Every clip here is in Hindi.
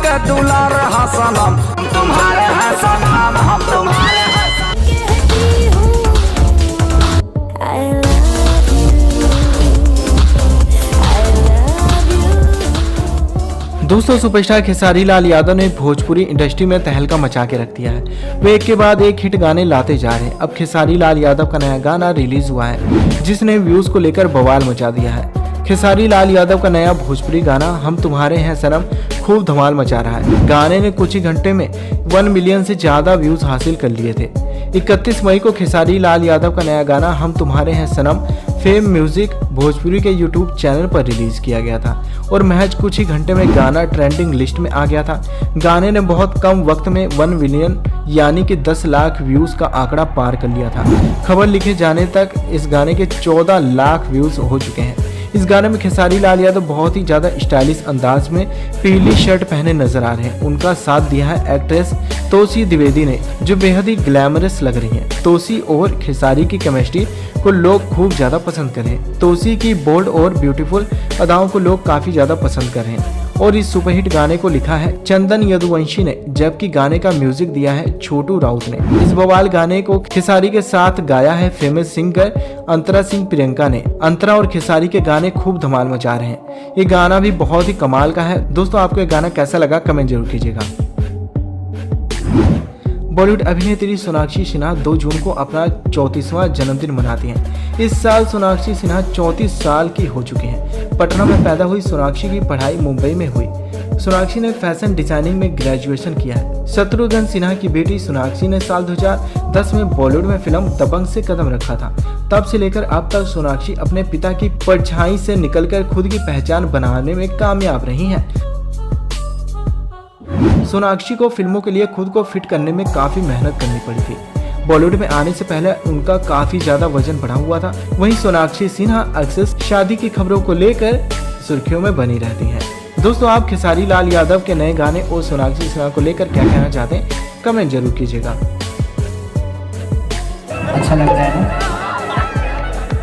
के दुलार है सनम, तुम्हारे हैं सनम, हम तुम्हारे हैं। दोस्तों, सुपरस्टार खेसारी लाल यादव ने भोजपुरी इंडस्ट्री में तहलका मचा के रख दिया है। वे एक के बाद एक हिट गाने लाते जा रहे हैं। अब खेसारी लाल यादव का नया गाना रिलीज हुआ है जिसने व्यूज को लेकर बवाल मचा दिया है। खेसारी लाल यादव का नया भोजपुरी गाना हम तुम्हारे हैं सनम खूब धमाल मचा रहा है। गाने ने कुछ ही घंटे में 1 मिलियन से ज्यादा व्यूज हासिल कर लिए थे। 31 मई को खेसारी लाल यादव का नया गाना हम तुम्हारे हैं सनम फेम म्यूजिक भोजपुरी के यूट्यूब चैनल पर रिलीज किया गया था और महज कुछ ही घंटे में गाना ट्रेंडिंग लिस्ट में आ गया था। गाने ने बहुत कम वक्त में 1 मिलियन यानी कि 10 लाख व्यूज का आंकड़ा पार कर लिया था। खबर लिखे जाने तक इस गाने के 14 लाख व्यूज हो चुके हैं। इस गाने में खेसारी लाल यादव बहुत ही ज्यादा स्टाइलिश अंदाज में पीली शर्ट पहने नजर आ रहे हैं। उनका साथ दिया है एक्ट्रेस तोसी द्विवेदी ने, जो बेहद ही ग्लैमरस लग रही हैं। तोसी और खेसारी की केमिस्ट्री को लोग खूब ज्यादा पसंद कर रहे हैं। तोसी की बोल्ड और ब्यूटीफुल अदाओं को लोग काफी ज्यादा पसंद कर रहे हैं और इस सुपरहिट गाने को लिखा है चंदन यदुवंशी ने, जबकि गाने का म्यूजिक दिया है छोटू राउत ने। इस बवाल गाने को खेसारी के साथ गाया है फेमस सिंगर अंतरा सिंह प्रियंका ने। अंतरा और खेसारी के गाने खूब धमाल मचा रहे हैं। ये गाना भी बहुत ही कमाल का है। दोस्तों, आपको ये गाना कैसा लगा कमेंट जरूर कीजिएगा। बॉलीवुड अभिनेत्री सोनाक्षी सिन्हा 2 जून को अपना 34वां जन्मदिन मनाती हैं। इस साल सोनाक्षी सिन्हा 34 साल की हो चुकी हैं। पटना में पैदा हुई सोनाक्षी की पढ़ाई मुंबई में हुई। सोनाक्षी ने फैशन डिजाइनिंग में ग्रेजुएशन किया है। शत्रुघ्न सिन्हा की बेटी सोनाक्षी ने साल 2010 में बॉलीवुड में फिल्म दबंग से कदम रखा था। तब से लेकर अब तक सोनाक्षी अपने पिता की परछाई से निकलकर खुद की पहचान बनाने में कामयाब रही हैं। सोनाक्षी को फिल्मों के लिए खुद को फिट करने में काफी मेहनत करनी पड़ी थी। बॉलीवुड में आने से पहले उनका काफी ज्यादा वजन बढ़ा हुआ था। वहीं सोनाक्षी सिन्हा अक्सर शादी की खबरों को लेकर सुर्खियों में बनी रहती हैं। दोस्तों, आप खेसारी लाल यादव के नए गाने और सोनाक्षी सिन्हा को लेकर क्या कहना चाहते हैं कमेंट जरूर कीजिएगा। अच्छा लग रहा है ना?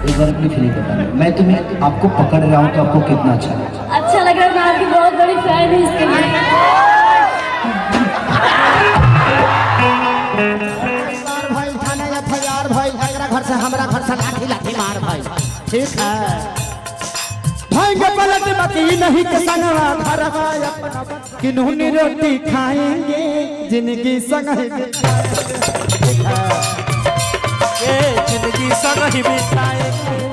एक बार अपनी फीलिंग बताना। मैं तुम्हें आपको पकड़ रहा हूँ तो आपको कितना अच्छा लग रहा है? अच्छा लग रहा है। मैं आपकी बहुत बड़ी फैन हूँ इसके लिए। घर से हमरा घर से लाठी लाठी मार भाई, ठीक है भाई के पलट बाकी नहीं के संगवा घरवा अपना किन्होंने रोटी खाएंगे जिंदगी संग ही बिताएंगे।